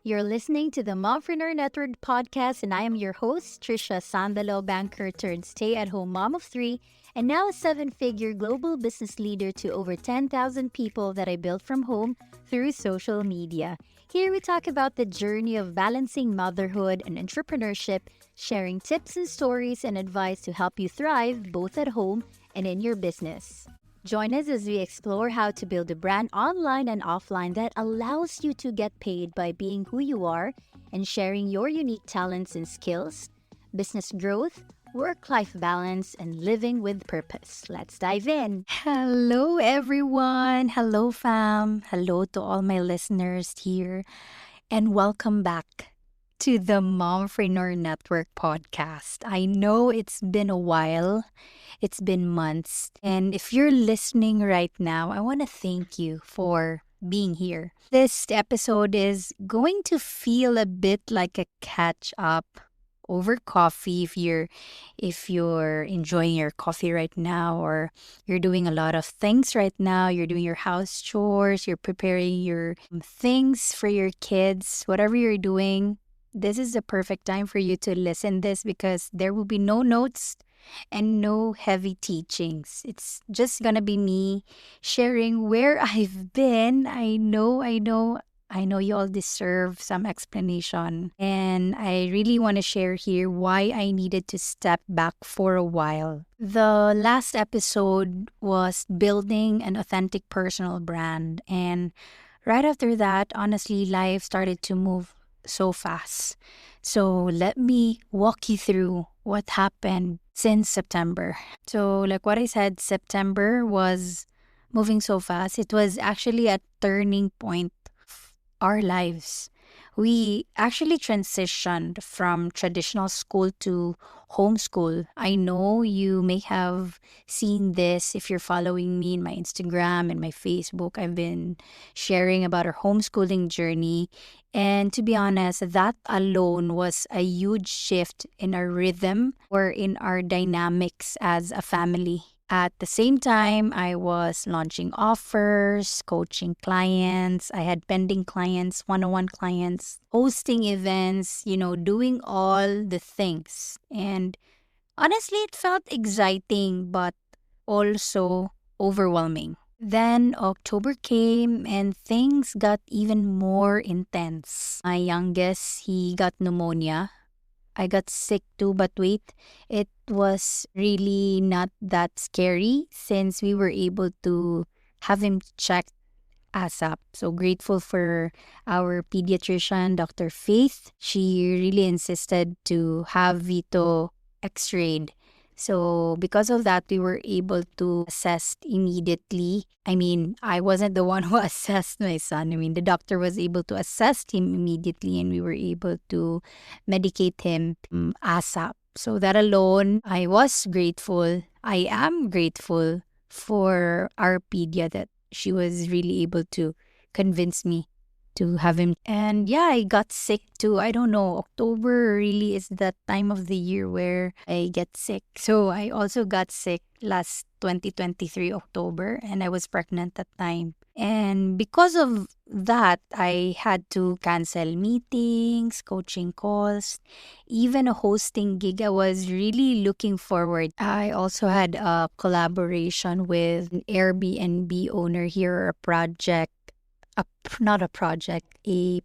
You're listening to the Mompreneur Network podcast, and I am your host, Trisha Sandalo, banker turned stay-at-home mom of three, and now a seven-figure global business leader to over 10,000 people that I built from home through social media. Here we talk about the journey of balancing motherhood and entrepreneurship, sharing tips and stories and advice to help you thrive both at home and in your business. Join us as we explore how to build a brand online and offline that allows you to get paid by being who you are and sharing your unique talents and skills, business growth, work-life balance, and living with purpose. Let's dive in. Hello, everyone. Hello, fam. Hello to all my listeners here. And welcome back to the Mompreneur Network podcast. I know it's been a while. It's been months. And if you're listening right now, I want to thank you for being here. This episode is going to feel a bit like a catch up over coffee if you're enjoying your coffee right now, or you're doing a lot of things right now. You're doing your house chores, you're preparing your things for your kids, whatever you're doing. This is the perfect time for you to listen this because there will be no notes and no heavy teachings. It's just gonna be me sharing where I've been. I know you all deserve some explanation. And I really want to share here why I needed to step back for a while. The last episode was building an authentic personal brand. And right after that, honestly, life started to move so fast. So let me walk you through what happened since September. So like what I said, September was moving so fast. It was actually a turning point of our lives. We actually transitioned from traditional school to homeschool. I know you may have seen this if you're following me in my Instagram and my Facebook. I've been sharing about our homeschooling journey. And to be honest, that alone was a huge shift in our rhythm or in our dynamics as a family. At the same time, I was launching offers, coaching clients. I had pending clients, one-on-one clients, hosting events, doing all the things. And honestly, it felt exciting, but also overwhelming. Then October came and things got even more intense. My youngest, he got pneumonia. I got sick too, but wait, it was really not that scary since we were able to have him checked ASAP. So grateful for our pediatrician, Dr. Faith. She really insisted to have Vito x-rayed. So because of that, we were able to assess immediately. I mean, I wasn't the one who assessed my son. I mean, the doctor was able to assess him immediately and we were able to medicate him ASAP. So that alone, I was grateful. I am grateful for our pedia that she was really able to convince me to have him. And yeah, I got sick too. I don't know. October really is that time of the year where I get sick. So I also got sick last 2023 October and I was pregnant at that time. And because of that, I had to cancel meetings, coaching calls, even a hosting gig I was really looking forward. I also had a collaboration with an Airbnb owner here, a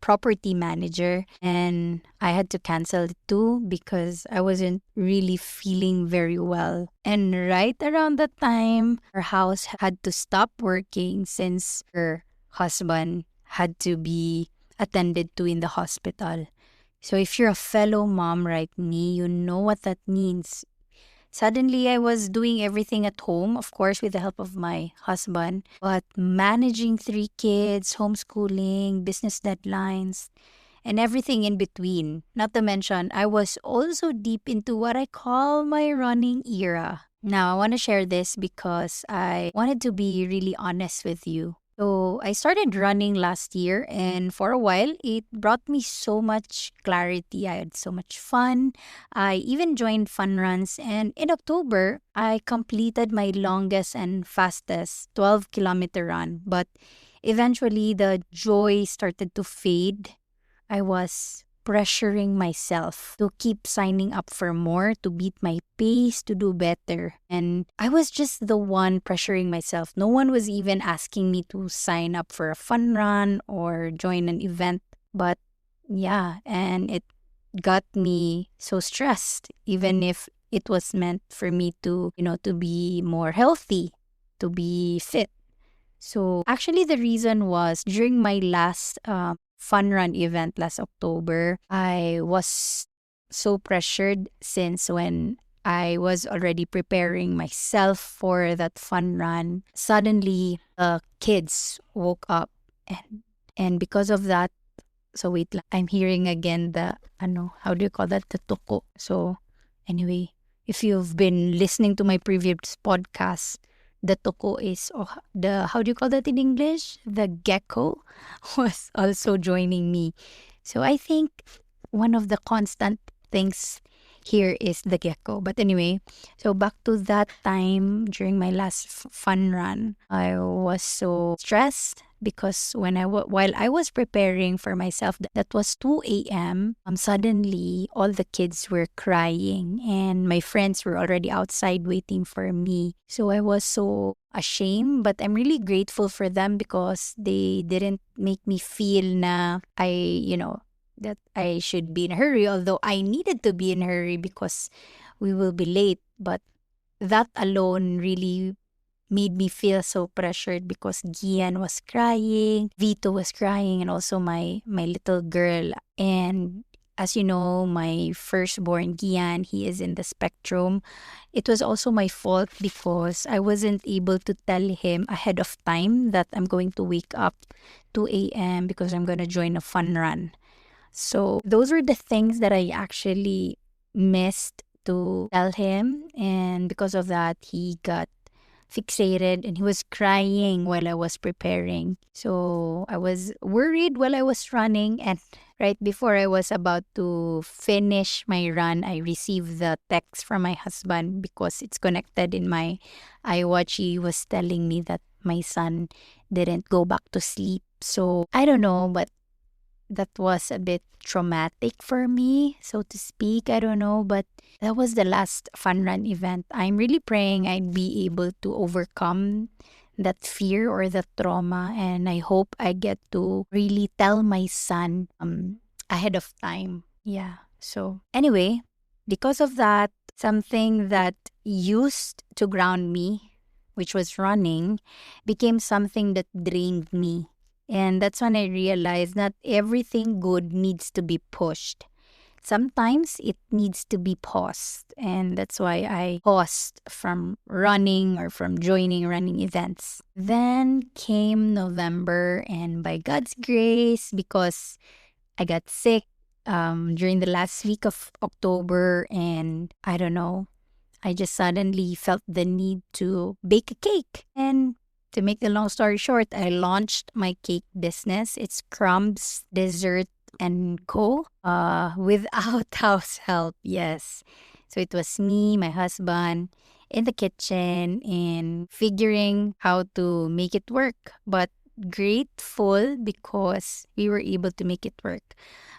property manager, and I had to cancel it too because I wasn't really feeling very well. And right around that time, her house had to stop working since her husband had to be attended to in the hospital. So if you're a fellow mom like me, you know what that means. Suddenly, I was doing everything at home, of course, with the help of my husband, but managing three kids, homeschooling, business deadlines, and everything in between. Not to mention, I was also deep into what I call my running era. Now, I want to share this because I wanted to be really honest with you. So I started running last year, and for a while, it brought me so much clarity. I had so much fun. I even joined fun runs, and in October, I completed my longest and fastest 12-kilometer run. But eventually, the joy started to fade. I was pressuring myself to keep signing up for more, to beat my pace, to do better. And I was just the one pressuring myself. No one was even asking me to sign up for a fun run or join an event. But yeah, and it got me so stressed, even if it was meant for me to, to be more healthy, to be fit. So actually, the reason was during my last fun run event last October, I was so pressured since when I was already preparing myself for that fun run. Suddenly, the kids woke up, and because of that, so wait lang, I'm hearing again the how do you call that? The tuko. So anyway, if you've been listening to my previous podcast, the tuko is the how do you call that in English? The gecko was also joining me. So I think one of the constant things here is the gecko. But anyway, so back to that time during my last fun run, I was so stressed because while I was preparing for myself, that was 2 a.m. Suddenly all the kids were crying and my friends were already outside waiting for me. So I was so ashamed, but I'm really grateful for them because they didn't make me feel na that I should be in a hurry, although I needed to be in a hurry because we will be late. But that alone really made me feel so pressured because Gian was crying, Vito was crying, and also my little girl. And as you know, my firstborn Gian, he is in the spectrum. It was also my fault because I wasn't able to tell him ahead of time that I'm going to wake up 2 a.m. because I'm going to join a fun run. So those were the things that I actually missed to tell him. And because of that, he got fixated and he was crying while I was preparing. So I was worried while I was running. And right before I was about to finish my run, I received the text from my husband because it's connected in my iWatch. He was telling me that my son didn't go back to sleep. So I don't know, but that was a bit traumatic for me, so to speak. I don't know, but that was the last fun run event. I'm really praying I'd be able to overcome that fear or that trauma, and I hope I get to really tell my son ahead of time. Yeah. So anyway, because of that, something that used to ground me, which was running, became something that drained me. And that's when I realized not everything good needs to be pushed. Sometimes it needs to be paused. And that's why I paused from running or from joining running events. Then came November, and by God's grace, because I got sick during the last week of October, and I don't know, I just suddenly felt the need to bake a cake. And to make the long story short, I launched my cake business. It's Crumbs Dessert and Co. Without house help, yes. So it was me, my husband, in the kitchen and figuring how to make it work. But grateful because we were able to make it work.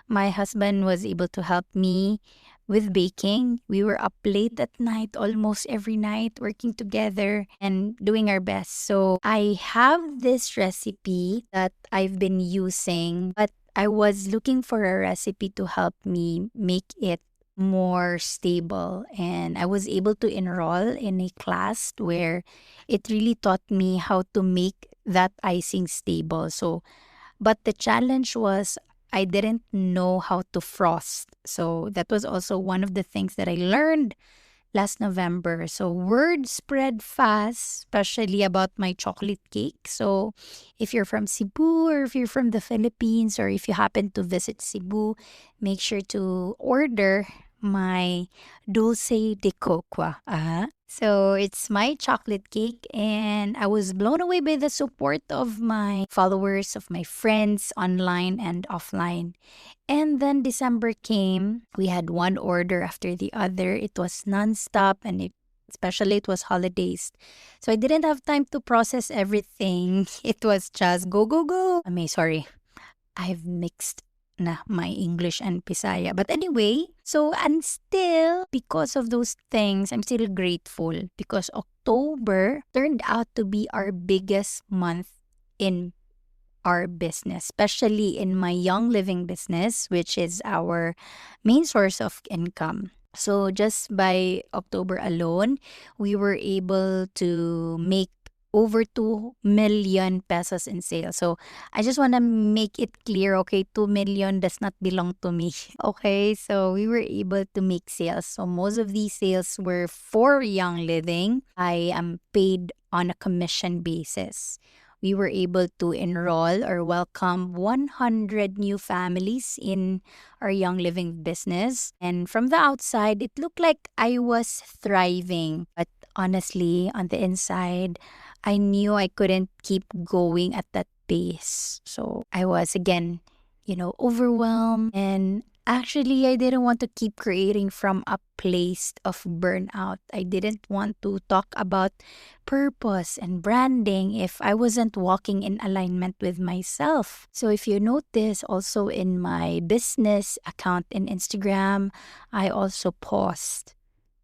My husband was able to help me with baking. We were up late at night, almost every night, working together and doing our best. So I have this recipe that I've been using, but I was looking for a recipe to help me make it more stable. And I was able to enroll in a class where it really taught me how to make that icing stable. So, but the challenge was I didn't know how to frost. So that was also one of the things that I learned last November. So word spread fast, especially about my chocolate cake. So if you're from Cebu or if you're from the Philippines or if you happen to visit Cebu, make sure to order my dulce de coco. So it's my chocolate cake, and I was blown away by the support of my followers, of my friends online and offline. And then December came. We had one order after the other. It was nonstop, and especially it was holidays. So I didn't have time to process everything. It was just go, go, go. Sorry. I've mixed na my English and Bisaya. But anyway, so and still, because of those things, I'm still grateful because October turned out to be our biggest month in our business, especially in my Young Living business, which is our main source of income. So just by October alone, we were able to make over 2 million pesos in sales. So I just want to make it clear, okay, 2 million does not belong to me. Okay, so we were able to make sales. So most of these sales were for Young Living. I am paid on a commission basis. We were able to enroll or welcome 100 new families in our Young Living business. And from the outside, it looked like I was thriving. But honestly, on the inside, I knew I couldn't keep going at that pace. So I was again, overwhelmed. And actually, I didn't want to keep creating from a place of burnout. I didn't want to talk about purpose and branding if I wasn't walking in alignment with myself. So if you notice also in my business account in Instagram, I also paused.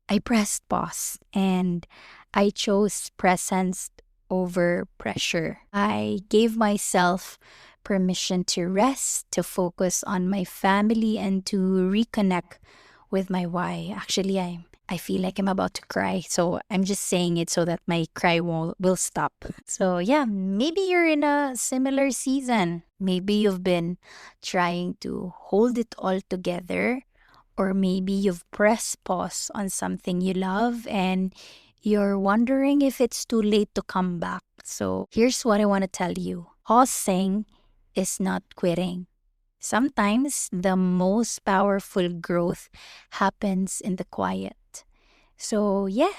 I pressed pause and I chose presence over pressure. I gave myself permission to rest, to focus on my family, and to reconnect with my why. Actually, I feel like I'm about to cry, so I'm just saying it so that my cry will stop. So yeah, maybe you're in a similar season. Maybe you've been trying to hold it all together, or maybe you've pressed pause on something you love and you're wondering if it's too late to come back. So here's what I want to tell you. Pausing is not quitting. Sometimes the most powerful growth happens in the quiet. So yeah,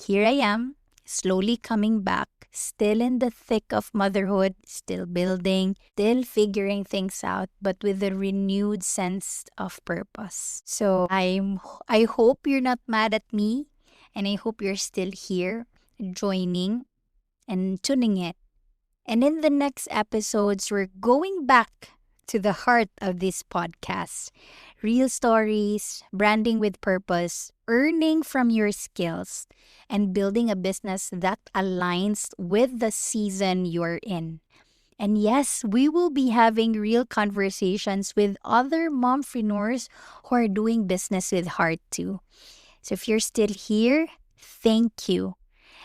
here I am, slowly coming back, still in the thick of motherhood, still building, still figuring things out, but with a renewed sense of purpose. So I hope you're not mad at me, and I hope you're still here, joining and tuning in. And in the next episodes, we're going back to the heart of this podcast. Real stories, branding with purpose, earning from your skills, and building a business that aligns with the season you're in. And yes, we will be having real conversations with other mompreneurs who are doing business with heart too. So if you're still here, thank you.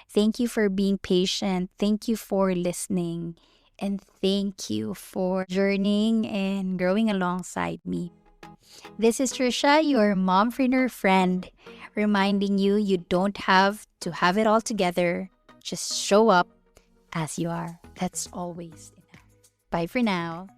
Thank you for being patient. Thank you for listening. And thank you for journeying and growing alongside me. This is Trisha, your mompreneur friend, reminding you you don't have to have it all together. Just show up as you are. That's always enough. Bye for now.